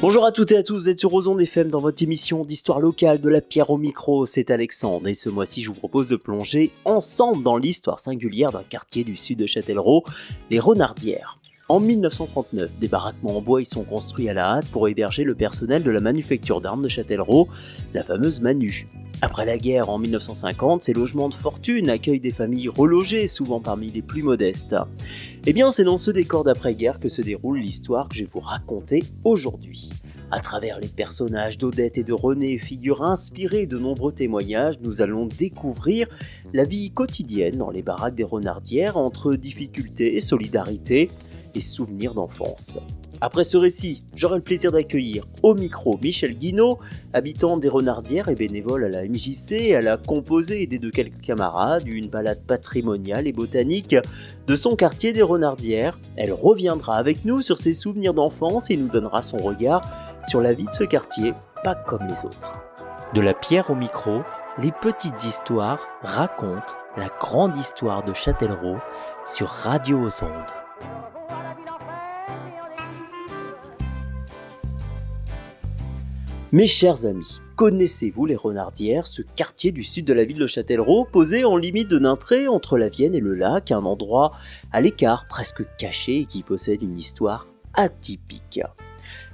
Bonjour à toutes et à tous, vous êtes sur Ozon FM dans votre émission d'histoire locale de la pierre au micro, c'est Alexandre et ce mois-ci je vous propose de plonger ensemble dans l'histoire singulière d'un quartier du sud de Châtellerault, les Renardières. En 1939, des baraquements en bois y sont construits à la hâte pour héberger le personnel de la manufacture d'armes de Châtellerault, la fameuse Manu. Après la guerre en 1950, ces logements de fortune accueillent des familles relogées, souvent parmi les plus modestes. Eh bien, c'est dans ce décor d'après-guerre que se déroule l'histoire que je vais vous raconter aujourd'hui. À travers les personnages d'Odette et de René, figures inspirées de nombreux témoignages, nous allons découvrir la vie quotidienne dans les baraques des Renardières entre difficultés, solidarité et souvenirs d'enfance. Après ce récit, j'aurai le plaisir d'accueillir au micro Michel Guinaud, habitant des Renardières et bénévole à la MJC. Elle a composé, aidé de quelques camarades, une balade patrimoniale et botanique de son quartier des Renardières. Elle reviendra avec nous sur ses souvenirs d'enfance et nous donnera son regard sur la vie de ce quartier, pas comme les autres. De la pierre au micro, les petites histoires racontent la grande histoire de Châtellerault sur Radio aux Ondes. Mes chers amis, connaissez-vous les Renardières, ce quartier du sud de la ville de Châtellerault, posé en limite de Nintré entre la Vienne et le lac, un endroit à l'écart, presque caché et qui possède une histoire atypique.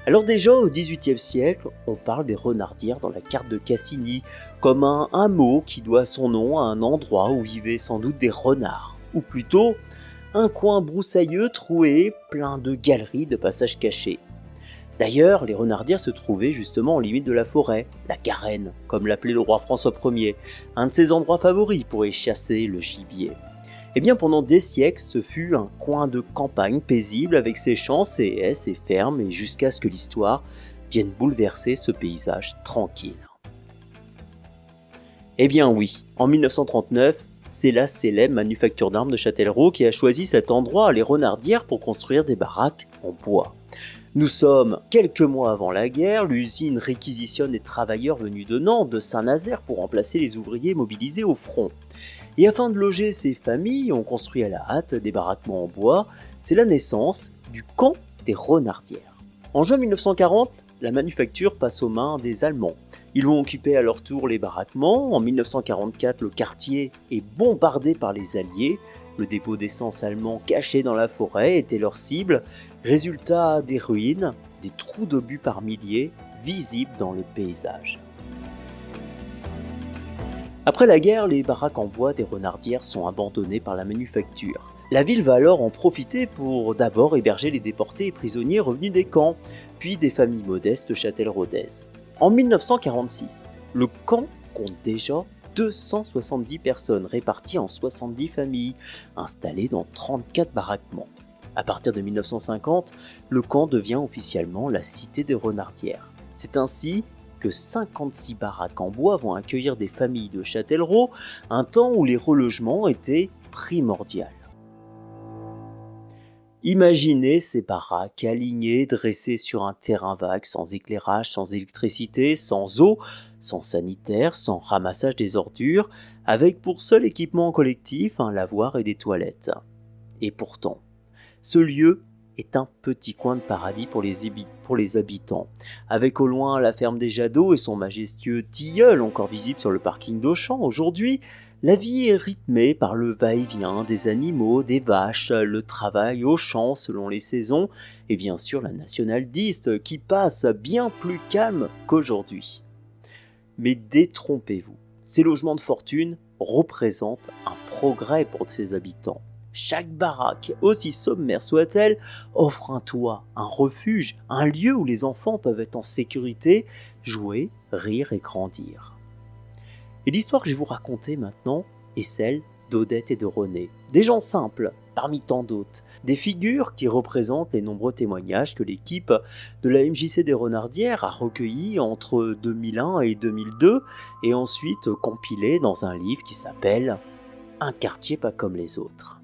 Alors déjà au XVIIIe siècle, on parle des Renardières dans la carte de Cassini, comme un hameau qui doit son nom à un endroit où vivaient sans doute des renards, ou plutôt un coin broussailleux troué, plein de galeries de passages cachés. D'ailleurs, les Renardières se trouvaient justement en limite de la forêt, la Garenne, comme l'appelait le roi François Ier, un de ses endroits favoris pour y chasser le gibier. Eh bien, pendant des siècles, ce fut un coin de campagne paisible avec ses champs, ses haies, ses fermes, et jusqu'à ce que l'histoire vienne bouleverser ce paysage tranquille. Eh bien oui, en 1939, c'est la célèbre manufacture d'armes de Châtellerault qui a choisi cet endroit, les Renardières, pour construire des baraques en bois. Nous sommes quelques mois avant la guerre, l'usine réquisitionne des travailleurs venus de Nantes, de Saint-Nazaire pour remplacer les ouvriers mobilisés au front. Et afin de loger ces familles, on construit à la hâte des baraquements en bois. C'est la naissance du camp des Renardières. En juin 1940, la manufacture passe aux mains des Allemands. Ils vont occuper à leur tour les baraquements. En 1944, le quartier est bombardé par les Alliés. Le dépôt d'essence allemand caché dans la forêt était leur cible. Résultat, des ruines, des trous d'obus par milliers, visibles dans le paysage. Après la guerre, les baraques en bois des Renardières sont abandonnées par la manufacture. La ville va alors en profiter pour d'abord héberger les déportés et prisonniers revenus des camps, puis des familles modestes châtelleraudaises. En 1946, le camp compte déjà 270 personnes réparties en 70 familles, installées dans 34 baraquements. À partir de 1950, le camp devient officiellement la cité des Renardières. C'est ainsi que 56 baraques en bois vont accueillir des familles de Châtellerault, un temps où les relogements étaient primordiaux. Imaginez ces baraques alignées, dressées sur un terrain vague, sans éclairage, sans électricité, sans eau, sans sanitaire, sans ramassage des ordures, avec pour seul équipement collectif un lavoir et des toilettes. Et pourtant, ce lieu est un petit coin de paradis pour les habitants, avec au loin la ferme des Jadot et son majestueux tilleul encore visible sur le parking d'Auchan. Aujourd'hui, la vie est rythmée par le va-et-vient des animaux, des vaches, le travail au champ selon les saisons, et bien sûr la Nationale 10 qui passe bien plus calme qu'aujourd'hui. Mais détrompez-vous, ces logements de fortune représentent un progrès pour ses habitants. Chaque baraque, aussi sommaire soit-elle, offre un toit, un refuge, un lieu où les enfants peuvent être en sécurité, jouer, rire et grandir. Et l'histoire que je vais vous raconter maintenant est celle d'Odette et de René. Des gens simples, parmi tant d'autres. Des figures qui représentent les nombreux témoignages que l'équipe de la MJC des Renardières a recueillis entre 2001 et 2002 et ensuite compilés dans un livre qui s'appelle « Un quartier pas comme les autres ».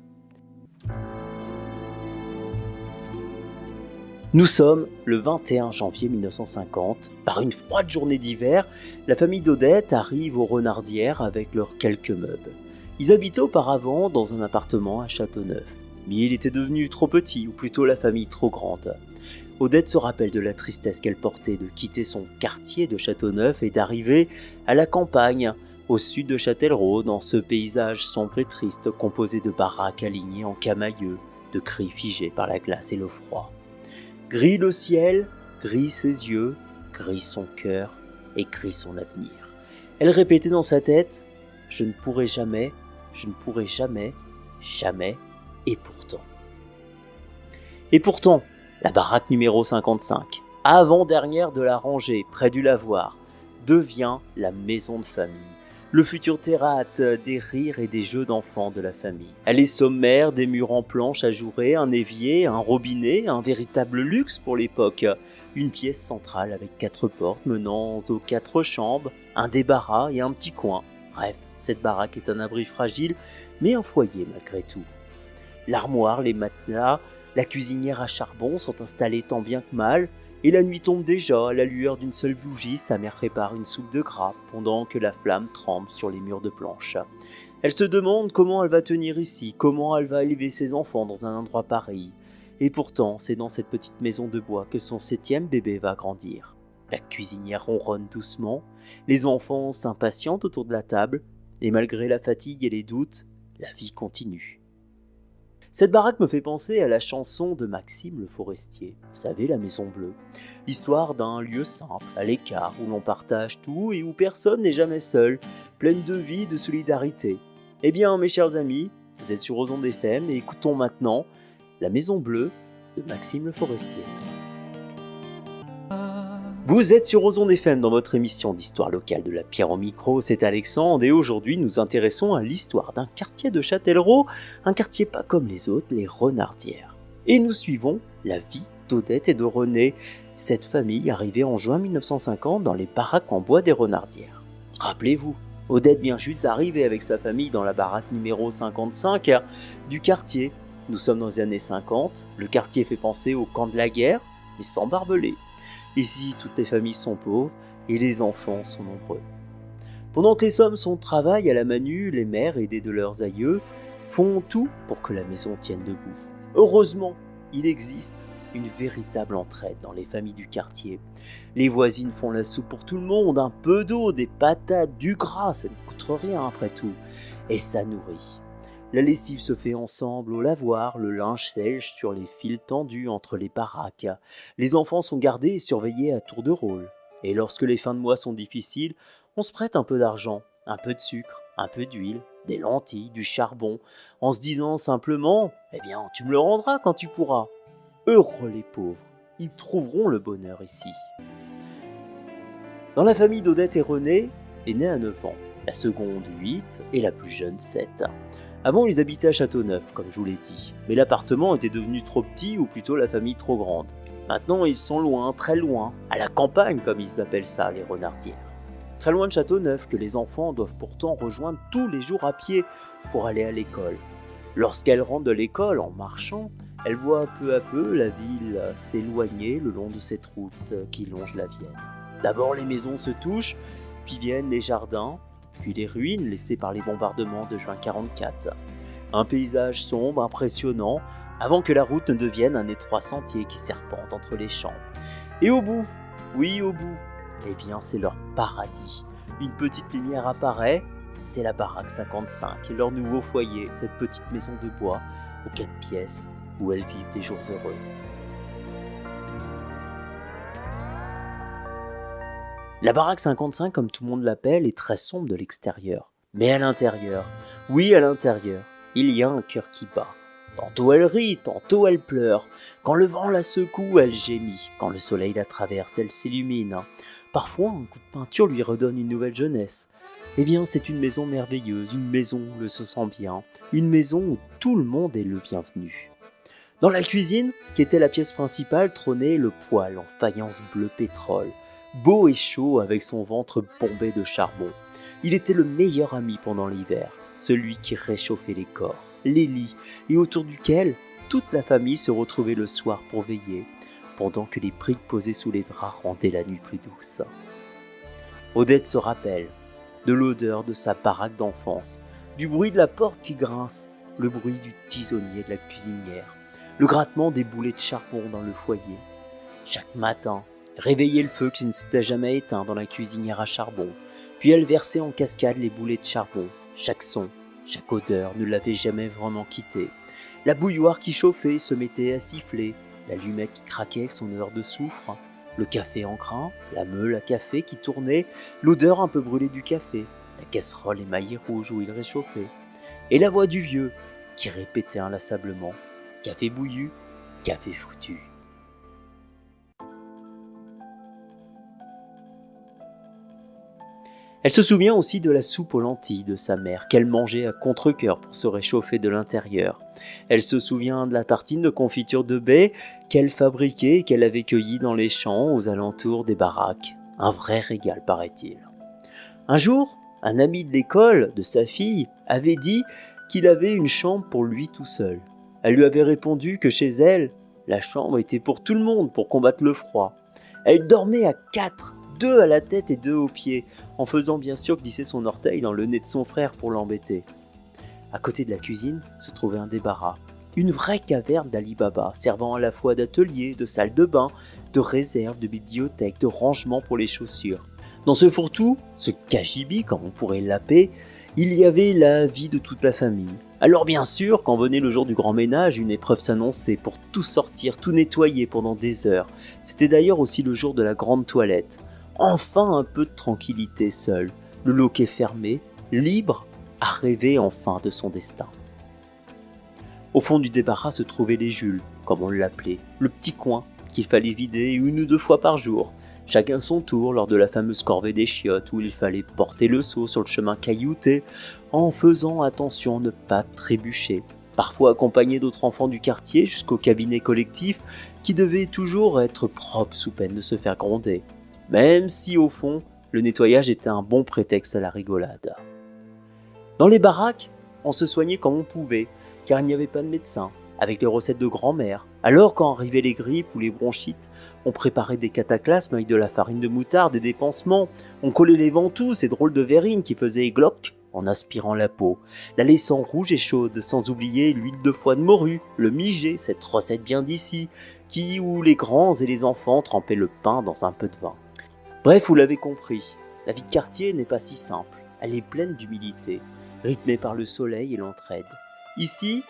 Nous sommes le 21 janvier 1950. Par une froide journée d'hiver, la famille d'Odette arrive aux Renardières avec leurs quelques meubles. Ils habitaient auparavant dans un appartement à Châteauneuf, mais il était devenu trop petit, ou plutôt la famille trop grande. Odette se rappelle de la tristesse qu'elle portait de quitter son quartier de Châteauneuf et d'arriver à la campagne, au sud de Châtellerault, dans ce paysage sombre et triste composé de baraques alignées en camailleux, de cris figés par la glace et le froid. Gris le ciel, gris ses yeux, gris son cœur et gris son avenir. Elle répétait dans sa tête « Je ne pourrai jamais, je ne pourrai jamais, jamais, et pourtant. » Et pourtant, la baraque numéro 55, avant-dernière de la rangée, près du lavoir, devient la maison de famille. Le futur théâtre des rires et des jeux d'enfants de la famille. Elle est sommaire, des murs en planches ajourés, un évier, un robinet, un véritable luxe pour l'époque. Une pièce centrale avec 4 portes menant aux 4 chambres, un débarras et un petit coin. Bref, cette baraque est un abri fragile, mais un foyer malgré tout. L'armoire, les matelas, la cuisinière à charbon sont installés tant bien que mal, et la nuit tombe déjà, à la lueur d'une seule bougie, sa mère prépare une soupe de gras, pendant que la flamme tremble sur les murs de planche. Elle se demande comment elle va tenir ici, comment elle va élever ses enfants dans un endroit pareil. Et pourtant, c'est dans cette petite maison de bois que son 7e bébé va grandir. La cuisinière ronronne doucement, les enfants s'impatientent autour de la table, et malgré la fatigue et les doutes, la vie continue. Cette baraque me fait penser à la chanson de Maxime Le Forestier, vous savez, La Maison Bleue. L'histoire d'un lieu simple, à l'écart, où l'on partage tout et où personne n'est jamais seul, pleine de vie, de solidarité. Eh bien, mes chers amis, vous êtes sur Ozon FM et écoutons maintenant La Maison Bleue de Maxime Le Forestier. Vous êtes sur Ozon FM dans votre émission d'histoire locale de la pierre au micro, c'est Alexandre et aujourd'hui nous intéressons à l'histoire d'un quartier de Châtellerault, un quartier pas comme les autres, les Renardières. Et nous suivons la vie d'Odette et de René, cette famille arrivée en juin 1950 dans les baraques en bois des Renardières. Rappelez-vous, Odette vient juste d'arriver avec sa famille dans la baraque numéro 55 du quartier. Nous sommes dans les années 50, le quartier fait penser au camp de la guerre, mais sans barbelés. Ici, toutes les familles sont pauvres et les enfants sont nombreux. Pendant que les hommes sont au travail à la manu, les mères, aidées de leurs aïeux, font tout pour que la maison tienne debout. Heureusement, il existe une véritable entraide dans les familles du quartier. Les voisines font la soupe pour tout le monde, un peu d'eau, des patates, du gras, ça ne coûte rien après tout. Et ça nourrit. La lessive se fait ensemble au lavoir, le linge sèche sur les fils tendus entre les baraques. Les enfants sont gardés et surveillés à tour de rôle. Et lorsque les fins de mois sont difficiles, on se prête un peu d'argent, un peu de sucre, un peu d'huile, des lentilles, du charbon, en se disant simplement « Eh bien, tu me le rendras quand tu pourras ». Heureux les pauvres, ils trouveront le bonheur ici. Dans la famille d'Odette et René, l'aînée a 9 ans, la seconde 8 et la plus jeune 7. Avant, ils habitaient à Châteauneuf, comme je vous l'ai dit, mais l'appartement était devenu trop petit ou plutôt la famille trop grande. Maintenant, ils sont loin, très loin, à la campagne comme ils appellent ça, les Renardières. Très loin de Châteauneuf que les enfants doivent pourtant rejoindre tous les jours à pied pour aller à l'école. Lorsqu'elle rentre de l'école en marchant, elle voit peu à peu la ville s'éloigner le long de cette route qui longe la Vienne. D'abord, les maisons se touchent, puis viennent les jardins, puis les ruines laissées par les bombardements de juin 1944. Un paysage sombre, impressionnant, avant que la route ne devienne un étroit sentier qui serpente entre les champs. Et au bout, oui au bout, eh bien c'est leur paradis. Une petite lumière apparaît, c'est la baraque 55, leur nouveau foyer, cette petite maison de bois aux 4 pièces où elles vivent des jours heureux. La baraque 55, comme tout le monde l'appelle, est très sombre de l'extérieur. Mais à l'intérieur, oui à l'intérieur, il y a un cœur qui bat. Tantôt elle rit, tantôt elle pleure. Quand le vent la secoue, elle gémit. Quand le soleil la traverse, elle s'illumine. Parfois, un coup de peinture lui redonne une nouvelle jeunesse. Eh bien, c'est une maison merveilleuse, une maison où l'on se sent bien, une maison où tout le monde est le bienvenu. Dans la cuisine, qui était la pièce principale, trônait le poêle en faïence bleu pétrole. Beau et chaud avec son ventre bombé de charbon. Il était le meilleur ami pendant l'hiver, celui qui réchauffait les corps, les lits, et autour duquel toute la famille se retrouvait le soir pour veiller, pendant que les briques posées sous les draps rendaient la nuit plus douce. Odette se rappelle de l'odeur de sa baraque d'enfance, du bruit de la porte qui grince, le bruit du tisonnier de la cuisinière, le grattement des boulets de charbon dans le foyer. Chaque matin, réveillait le feu qui ne s'était jamais éteint dans la cuisinière à charbon, puis elle versait en cascade les boulets de charbon. Chaque son, chaque odeur ne l'avait jamais vraiment quitté. La bouilloire qui chauffait se mettait à siffler, l'allumette qui craquait avec son odeur de soufre, le café en grain, la meule à café qui tournait, l'odeur un peu brûlée du café, la casserole émaillée rouge où il réchauffait, et la voix du vieux qui répétait inlassablement « Café bouillu, café foutu ». Elle se souvient aussi de la soupe aux lentilles de sa mère qu'elle mangeait à contre-cœur pour se réchauffer de l'intérieur. Elle se souvient de la tartine de confiture de baie qu'elle fabriquait et qu'elle avait cueillie dans les champs aux alentours des baraques. Un vrai régal, paraît-il. Un jour, un ami de l'école de sa fille avait dit qu'il avait une chambre pour lui tout seul. Elle lui avait répondu que chez elle, la chambre était pour tout le monde pour combattre le froid. Elle dormait à 4, 2 à la tête et 2 aux pieds, en faisant bien sûr glisser son orteil dans le nez de son frère pour l'embêter. À côté de la cuisine se trouvait un débarras, une vraie caverne d'Ali Baba, servant à la fois d'atelier, de salle de bain, de réserve, de bibliothèque, de rangement pour les chaussures. Dans ce fourre-tout, ce cagibi comme on pourrait l'appeler, il y avait la vie de toute la famille. Alors bien sûr, quand venait le jour du grand ménage, une épreuve s'annonçait pour tout sortir, tout nettoyer pendant des heures. C'était d'ailleurs aussi le jour de la grande toilette. Enfin un peu de tranquillité seul, le loquet fermé, libre à rêver enfin de son destin. Au fond du débarras se trouvaient les Jules, comme on l'appelait, le petit coin qu'il fallait vider 1 ou 2 fois par jour, chacun son tour lors de la fameuse corvée des chiottes où il fallait porter le seau sur le chemin caillouté en faisant attention à ne pas trébucher, parfois accompagné d'autres enfants du quartier jusqu'au cabinet collectif qui devait toujours être propre sous peine de se faire gronder. Même si au fond, le nettoyage était un bon prétexte à la rigolade. Dans les baraques, on se soignait comme on pouvait, car il n'y avait pas de médecin, avec les recettes de grand-mère. Alors quand arrivaient les grippes ou les bronchites, on préparait des cataplasmes avec de la farine de moutarde et des pansements. On collait les ventouses, ces drôles de verrines qui faisaient gloc en aspirant la peau, la laissant rouge et chaude, sans oublier l'huile de foie de morue, le migé, cette recette bien d'ici, où les grands et les enfants trempaient le pain dans un peu de vin. Bref, vous l'avez compris, la vie de quartier n'est pas si simple, elle est pleine d'humilité, rythmée par le soleil et l'entraide. Ici,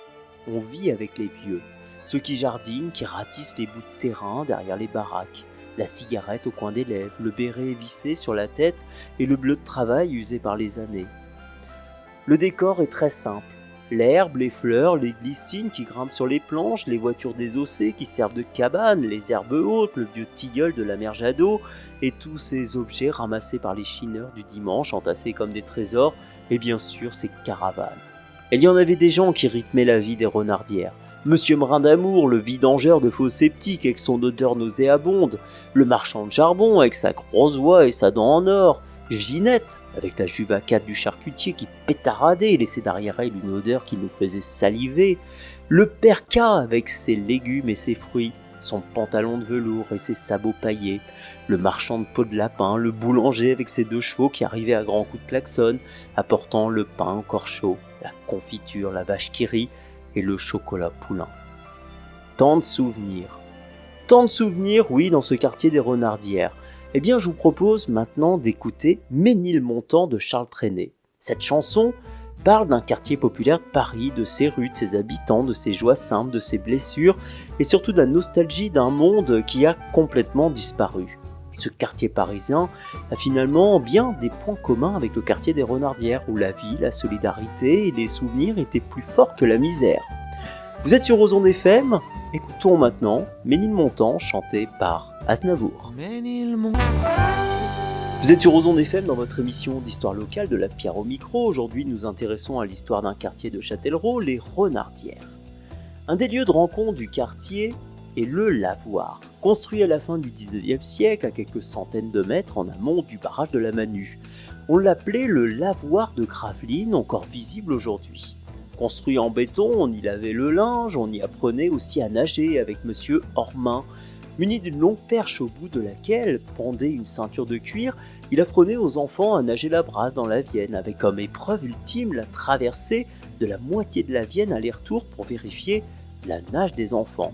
on vit avec les vieux, ceux qui jardinent, qui ratissent les bouts de terrain derrière les baraques, la cigarette au coin des lèvres, le béret vissé sur la tête et le bleu de travail usé par les années. Le décor est très simple. L'herbe, les fleurs, les glycines qui grimpent sur les planches, les voitures désossées qui servent de cabane, les herbes hautes, le vieux tilleul de la mère Jadot, et tous ces objets ramassés par les chineurs du dimanche, entassés comme des trésors, et bien sûr ces caravanes. Il y en avait des gens qui rythmaient la vie des renardières. Monsieur Brin d'Amour, le vidangeur de faux sceptiques avec son odeur nauséabonde, le marchand de charbon avec sa grosse voix et sa dent en or, Ginette, avec la juve à 4 du charcutier qui pétaradait et laissait derrière elle une odeur qui nous faisait saliver, le père K avec ses légumes et ses fruits, son pantalon de velours et ses sabots paillés, le marchand de peau de lapin, le boulanger avec ses 2 chevaux qui arrivaient à grands coups de klaxon, apportant le pain encore chaud, la confiture, la vache qui rit et le chocolat poulain. Tant de souvenirs, oui, dans ce quartier des Renardières. Eh bien, je vous propose maintenant d'écouter Ménilmontant de Charles Trenet. Cette chanson parle d'un quartier populaire de Paris, de ses rues, de ses habitants, de ses joies simples, de ses blessures et surtout de la nostalgie d'un monde qui a complètement disparu. Ce quartier parisien a finalement bien des points communs avec le quartier des Renardières où la vie, la solidarité et les souvenirs étaient plus forts que la misère. Vous êtes sur Ozon FM, écoutons maintenant Ménilmontant chanté par Aznavour. Vous êtes sur Ozon FM dans votre émission d'histoire locale de la pierre au micro. Aujourd'hui, nous intéressons à l'histoire d'un quartier de Châtellerault, les Renardières. Un des lieux de rencontre du quartier est le lavoir. Construit à la fin du 19e siècle, à quelques centaines de mètres en amont du barrage de la Manu. On l'appelait le lavoir de Gravelines, encore visible aujourd'hui. Construit en béton, on y lavait le linge, on y apprenait aussi à nager avec monsieur Ormain. Muni d'une longue perche au bout de laquelle pendait une ceinture de cuir, il apprenait aux enfants à nager la brasse dans la Vienne, avec comme épreuve ultime la traversée de la moitié de la Vienne aller-retour pour vérifier la nage des enfants.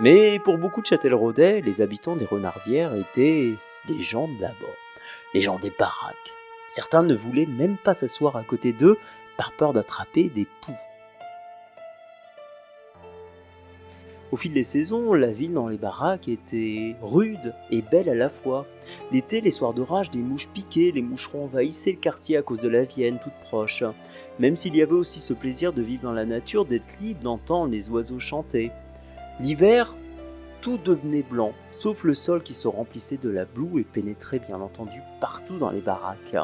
Mais pour beaucoup de Châtelleraudais, les habitants des Renardières étaient les gens de là-bas, les gens des baraques. Certains ne voulaient même pas s'asseoir à côté d'eux par peur d'attraper des poux. Au fil des saisons, la ville dans les baraques était rude et belle à la fois. L'été, les soirs d'orage, des mouches piquaient, les moucherons envahissaient le quartier à cause de la Vienne toute proche. Même s'il y avait aussi ce plaisir de vivre dans la nature, d'être libre, d'entendre les oiseaux chanter. L'hiver, tout devenait blanc, sauf le sol qui se remplissait de la boue et pénétrait bien entendu partout dans les baraques.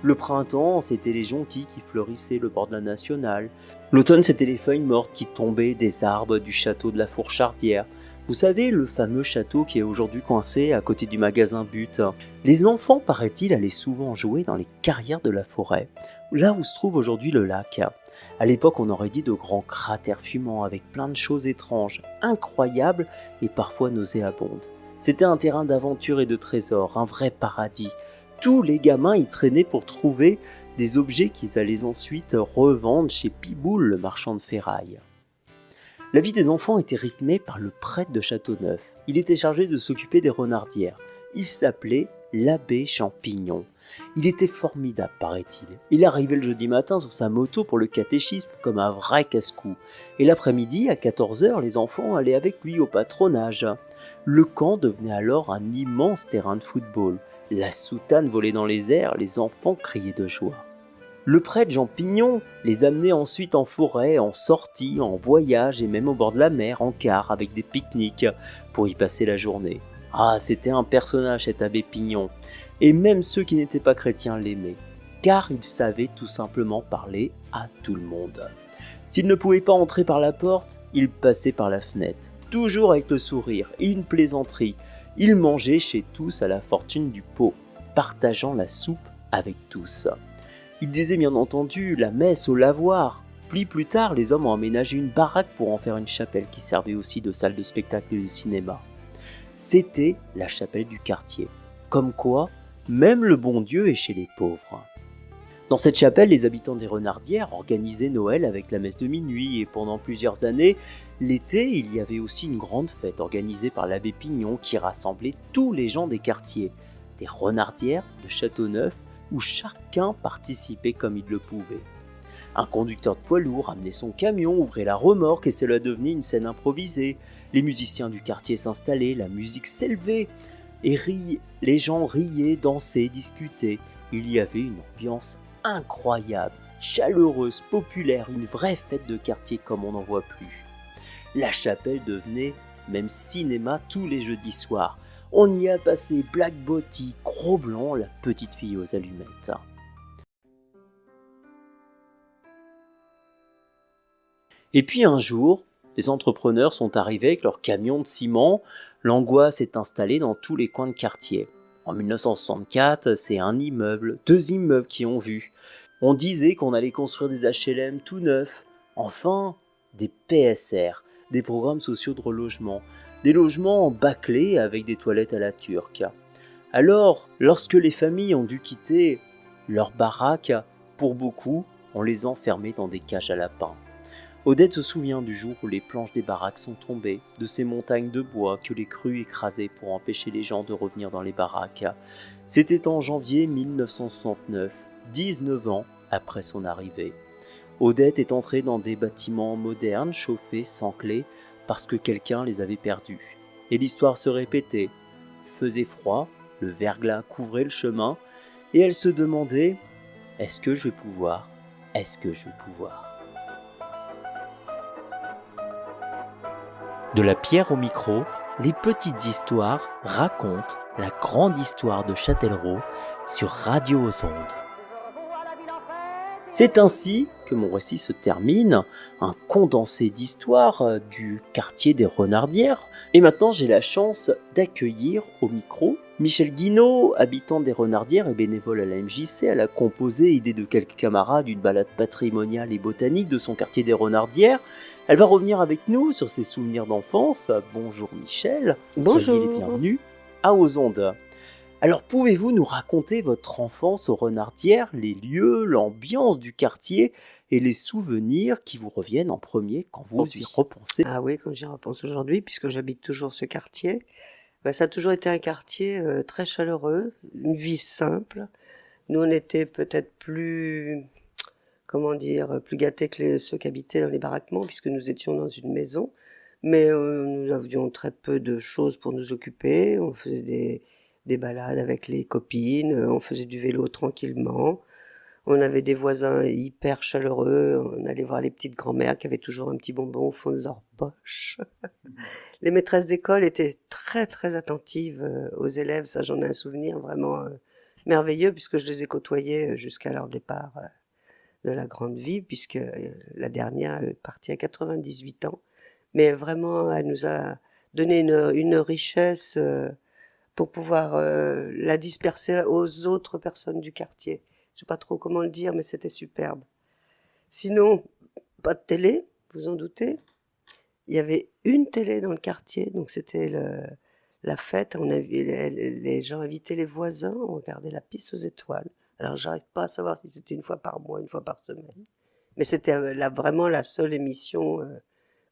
Le printemps, c'était les jonquilles qui fleurissaient le bord de la nationale. L'automne, c'était les feuilles mortes qui tombaient des arbres du château de la Fourchardière. Vous savez, le fameux château qui est aujourd'hui coincé à côté du magasin But. Les enfants, paraît-il, allaient souvent jouer dans les carrières de la forêt, là où se trouve aujourd'hui le lac. À l'époque, on aurait dit de grands cratères fumants avec plein de choses étranges, incroyables et parfois nauséabondes. C'était un terrain d'aventure et de trésors, un vrai paradis. Tous les gamins y traînaient pour trouver des objets qu'ils allaient ensuite revendre chez Piboule, le marchand de ferraille. La vie des enfants était rythmée par le prêtre de Châteauneuf. Il était chargé de s'occuper des renardières. Il s'appelait l'abbé Champignon. Il était formidable, paraît-il. Il arrivait le jeudi matin sur sa moto pour le catéchisme comme un vrai casse-cou. Et l'après-midi, à 14h, les enfants allaient avec lui au patronage. Le camp devenait alors un immense terrain de football. La soutane volait dans les airs, les enfants criaient de joie. Le prêtre Jean Pignon les amenait ensuite en forêt, en sortie, en voyage et même au bord de la mer, en car, avec des pique-niques, pour y passer la journée. Ah, c'était un personnage cet abbé Pignon, et même ceux qui n'étaient pas chrétiens l'aimaient, car il savait tout simplement parler à tout le monde. S'il ne pouvait pas entrer par la porte, il passait par la fenêtre, toujours avec le sourire et une plaisanterie. Il mangeait chez tous à la fortune du pot, partageant la soupe avec tous. Il disait bien entendu la messe au lavoir. Puis plus tard, les hommes ont aménagé une baraque pour en faire une chapelle qui servait aussi de salle de spectacle et de cinéma. C'était la chapelle du quartier. Comme quoi, même le bon Dieu est chez les pauvres. Dans cette chapelle, les habitants des Renardières organisaient Noël avec la messe de minuit et pendant plusieurs années, l'été, il y avait aussi une grande fête organisée par l'abbé Pignon qui rassemblait tous les gens des quartiers, des Renardières, de Châteauneuf, où chacun participait comme il le pouvait. Un conducteur de poids lourd amenait son camion, ouvrait la remorque et cela devenait une scène improvisée. Les musiciens du quartier s'installaient, la musique s'élevait et les gens riaient, dansaient, discutaient. Il y avait une ambiance incroyable, chaleureuse, populaire, une vraie fête de quartier comme on n'en voit plus. La chapelle devenait même cinéma tous les jeudis soirs. On y a passé Black Botty, Gros Blanc, la petite fille aux allumettes. Et puis un jour, les entrepreneurs sont arrivés avec leurs camions de ciment. L'angoisse est installée dans tous les coins de quartier. En 1964, c'est un immeuble, 2 immeubles qui ont vu. On disait qu'on allait construire des HLM tout neufs. Enfin, des PSR, des programmes sociaux de relogement. Des logements bâclés avec des toilettes à la turque. Alors, lorsque les familles ont dû quitter leur baraque, pour beaucoup, on les enfermait dans des cages à lapins. Odette se souvient du jour où les planches des baraques sont tombées, de ces montagnes de bois que les crues écrasaient pour empêcher les gens de revenir dans les baraques. C'était en janvier 1969, 19 ans après son arrivée. Odette est entrée dans des bâtiments modernes, chauffés, sans clé, parce que quelqu'un les avait perdus. Et l'histoire se répétait. Il faisait froid, le verglas couvrait le chemin, et elle se demandait « Est-ce que je vais pouvoir ? Est-ce que je vais pouvoir ?» De la pierre au micro, les petites histoires racontent la grande histoire de Châtellerault sur Radio aux Ondes. C'est ainsi que mon récit se termine, un condensé d'histoires du quartier des Renardières. Et maintenant, j'ai la chance d'accueillir au micro Michel Guinaud, habitant des Renardières et bénévole à la MJC. Elle a composé, aidée de quelques camarades, une balade patrimoniale et botanique de son quartier des Renardières. Elle va revenir avec nous sur ses souvenirs d'enfance. Bonjour Michel. Bonjour. Soyez les bienvenus à Aux Ondes. Alors pouvez-vous nous raconter votre enfance aux Renardières, les lieux, l'ambiance du quartier et les souvenirs qui vous reviennent en premier quand vous y Aujourd'hui. repensez? Ah oui, quand j'y repense aujourd'hui, puisque j'habite toujours ce quartier, bah, ça a toujours été un quartier, très chaleureux, une vie simple. Nous, on était peut-être plus, comment dire? Plus gâtés que ceux qui habitaient dans les baraquements, puisque nous étions dans une maison. Mais, nous avions très peu de choses pour nous occuper. On faisait des balades avec les copines, on faisait du vélo tranquillement. On avait des voisins hyper chaleureux, on allait voir les petites grand-mères qui avaient toujours un petit bonbon au fond de leur poche. Les maîtresses d'école étaient très, très attentives, aux élèves, ça j'en ai un souvenir vraiment, merveilleux puisque je les ai côtoyées, jusqu'à leur départ, de la grande vie puisque, la dernière est partie à 98 ans. Mais vraiment, elle nous a donné une richesse, pour pouvoir, la disperser aux autres personnes du quartier. Je sais pas trop comment le dire, mais c'était superbe. Sinon, pas de télé, vous en doutez. Il y avait une télé dans le quartier, donc c'était la fête. On avait, les gens invitaient les voisins, on regardait la piste aux étoiles. Alors, j'arrive pas à savoir si c'était une fois par mois, une fois par semaine. Mais c'était vraiment la seule émission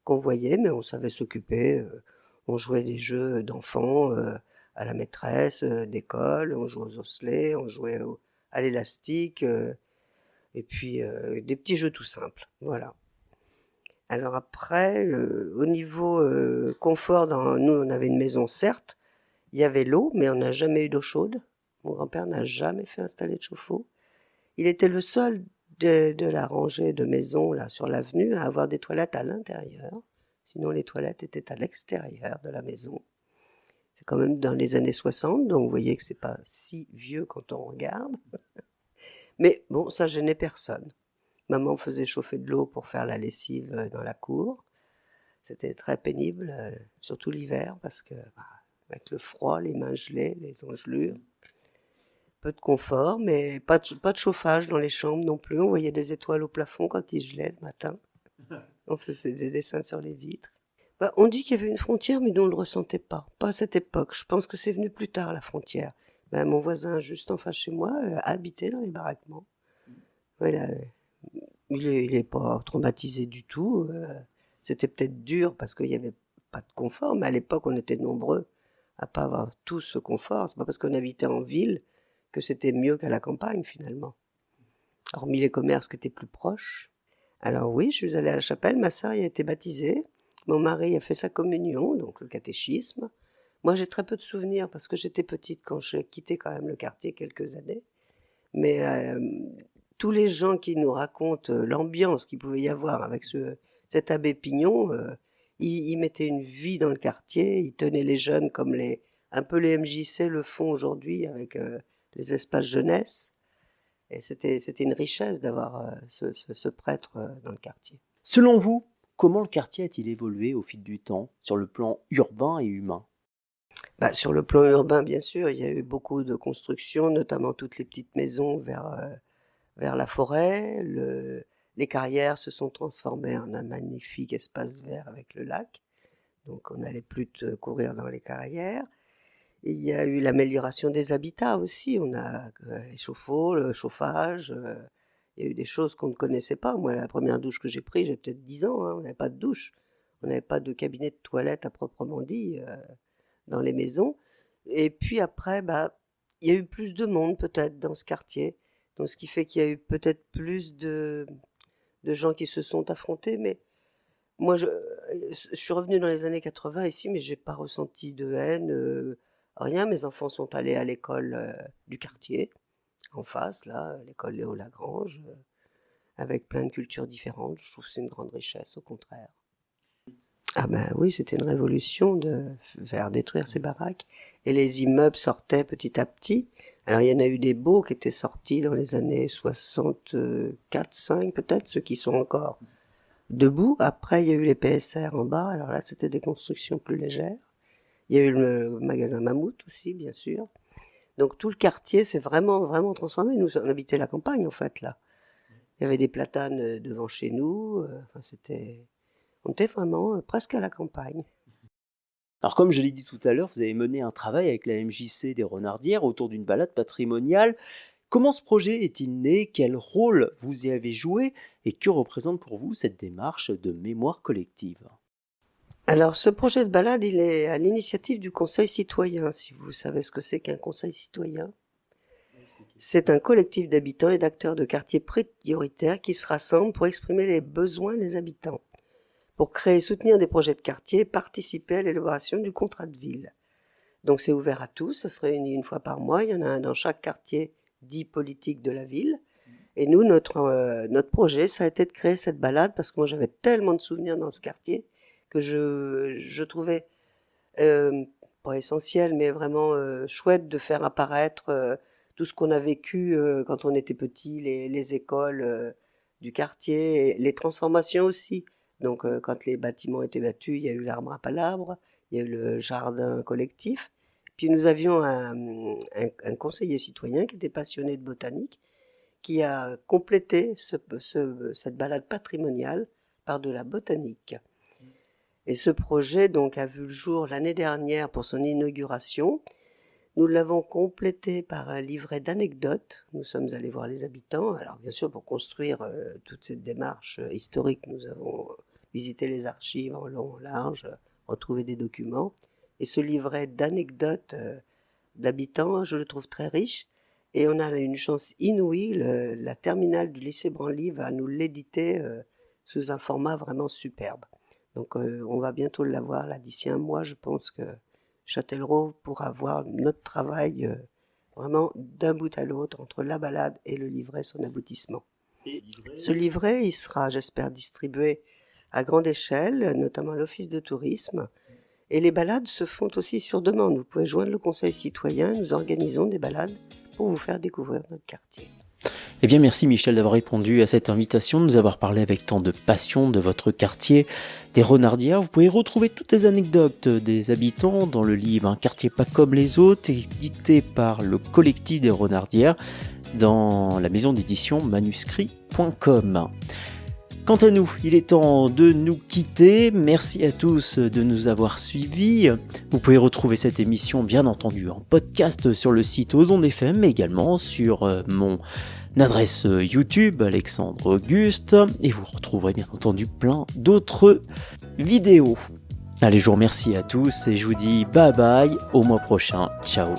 qu'on voyait, mais on savait s'occuper. On jouait des jeux d'enfants à la maîtresse d'école, on jouait aux osselets, on jouait à l'élastique, et puis des petits jeux tout simples. Voilà. Alors après, au niveau confort, nous on avait une maison certes, il y avait l'eau, mais on n'a jamais eu d'eau chaude. Mon grand-père n'a jamais fait installer de chauffe-eau. Il était le seul de la rangée de maisons là sur l'avenue à avoir des toilettes à l'intérieur. Sinon, les toilettes étaient à l'extérieur de la maison. C'est quand même dans les années 60, donc vous voyez que c'est pas si vieux quand on regarde. Mais bon, ça gênait personne. Maman faisait chauffer de l'eau pour faire la lessive dans la cour. C'était très pénible, surtout l'hiver, parce que bah, avec le froid, les mains gelées, les engelures. Peu de confort, mais pas de chauffage dans les chambres non plus. On voyait des étoiles au plafond quand il gelait le matin. On faisait des dessins sur les vitres. Bah, on dit qu'il y avait une frontière, mais nous on ne le ressentait pas. Pas à cette époque. Je pense que c'est venu plus tard, la frontière. Bah, mon voisin, juste en face chez moi, habitait dans les baraquements. Voilà. Il est pas traumatisé du tout. C'était peut-être dur parce qu'il n'y avait pas de confort, mais à l'époque, on était nombreux à pas avoir tout ce confort. C'est pas parce qu'on habitait en ville que c'était mieux qu'à la campagne, finalement. Hormis les commerces qui étaient plus proches. Alors oui, je suis allée à la chapelle, ma sœur y a été baptisée, mon mari a fait sa communion, donc le catéchisme. Moi, j'ai très peu de souvenirs parce que j'étais petite quand j'ai quitté quand même le quartier quelques années. Mais tous les gens qui nous racontent l'ambiance qu'il pouvait y avoir avec cet abbé Pignon, il mettait une vie dans le quartier, il tenait les jeunes comme un peu les MJC le font aujourd'hui avec les espaces jeunesse. Et c'était une richesse d'avoir ce prêtre dans le quartier. Selon vous, comment le quartier a-t-il évolué au fil du temps sur le plan urbain et humain? Bah, sur le plan urbain, bien sûr, il y a eu beaucoup de constructions, notamment toutes les petites maisons vers la forêt. Les carrières se sont transformées en un magnifique espace vert avec le lac. Donc on n'allait plus courir dans les carrières. Et il y a eu l'amélioration des habitats aussi. On a les chauffe-eau, le chauffage. Il y a eu des choses qu'on ne connaissait pas. Moi, la première douche que j'ai prise, j'ai peut-être 10 ans, hein, on n'avait pas de douche. On n'avait pas de cabinet de toilette à proprement dit dans les maisons. Et puis après, bah, il y a eu plus de monde peut-être dans ce quartier. Donc ce qui fait qu'il y a eu peut-être plus de gens qui se sont affrontés. Mais moi, je suis revenue dans les années 80 ici, mais j'ai pas ressenti de haine, rien. Mes enfants sont allés à l'école du quartier, en face, là, l'école Léo Lagrange, avec plein de cultures différentes. Je trouve que c'est une grande richesse, au contraire. Ah ben oui, c'était une révolution de faire détruire ces baraques. Et les immeubles sortaient petit à petit. Alors il y en a eu des beaux qui étaient sortis dans les années 64, 5 peut-être, ceux qui sont encore debout. Après, il y a eu les PSR en bas. Alors là, c'était des constructions plus légères. Il y a eu le magasin Mammouth aussi, bien sûr. Donc tout le quartier s'est vraiment, vraiment transformé. Nous, on habitait la campagne, en fait, là. Il y avait des platanes devant chez nous. Enfin, on était vraiment presque à la campagne. Alors comme je l'ai dit tout à l'heure, vous avez mené un travail avec la MJC des Renardières autour d'une balade patrimoniale. Comment ce projet est-il né? Quel rôle vous y avez joué? Et que représente pour vous cette démarche de mémoire collective? Alors, ce projet de balade, il est à l'initiative du Conseil citoyen, si vous savez ce que c'est qu'un Conseil citoyen. C'est un collectif d'habitants et d'acteurs de quartiers prioritaires qui se rassemblent pour exprimer les besoins des habitants, pour créer et soutenir des projets de quartier et participer à l'élaboration du contrat de ville. Donc c'est ouvert à tous, ça se réunit une fois par mois, il y en a un dans chaque quartier dit politique de la ville. Et nous, notre projet, ça a été de créer cette balade parce que moi j'avais tellement de souvenirs dans ce quartier que je trouvais, pas essentiel, mais vraiment chouette de faire apparaître tout ce qu'on a vécu quand on était petit, les écoles du quartier, et les transformations aussi. Donc quand les bâtiments étaient battus, il y a eu l'arbre à palabres, il y a eu le jardin collectif. Puis nous avions un conseiller citoyen qui était passionné de botanique, qui a complété cette balade patrimoniale par de la botanique. Et ce projet donc a vu le jour l'année dernière pour son inauguration. Nous l'avons complété par un livret d'anecdotes. Nous sommes allés voir les habitants. Alors bien sûr, pour construire toute cette démarche historique, nous avons visité les archives en long, en large, retrouvé des documents. Et ce livret d'anecdotes d'habitants, je le trouve très riche. Et on a une chance inouïe, la terminale du lycée Branly va nous l'éditer sous un format vraiment superbe. Donc on va bientôt l'avoir, là d'ici un mois, je pense que Châtellerault pourra voir notre travail vraiment d'un bout à l'autre, entre la balade et le livret, son aboutissement. Ce livret, il sera, j'espère, distribué à grande échelle, notamment à l'Office de tourisme. Et les balades se font aussi sur demande. Vous pouvez joindre le Conseil citoyen, nous organisons des balades pour vous faire découvrir notre quartier. Eh bien, merci Michel d'avoir répondu à cette invitation, de nous avoir parlé avec tant de passion de votre quartier des Renardières. Vous pouvez retrouver toutes les anecdotes des habitants dans le livre Un quartier pas comme les autres, édité par le collectif des Renardières dans la maison d'édition manuscrit.com. Quant à nous, il est temps de nous quitter. Merci à tous de nous avoir suivis. Vous pouvez retrouver cette émission, bien entendu, en podcast sur le site Aux Ondes FM, mais également sur mon adresse YouTube, Alexandre Auguste. Et vous retrouverez bien entendu plein d'autres vidéos. Allez, je vous remercie à tous et je vous dis bye bye, au mois prochain. Ciao.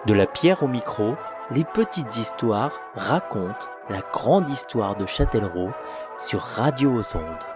De la pierre au micro, les petites histoires racontent la grande histoire de Châtellerault sur Radio aux Ondes.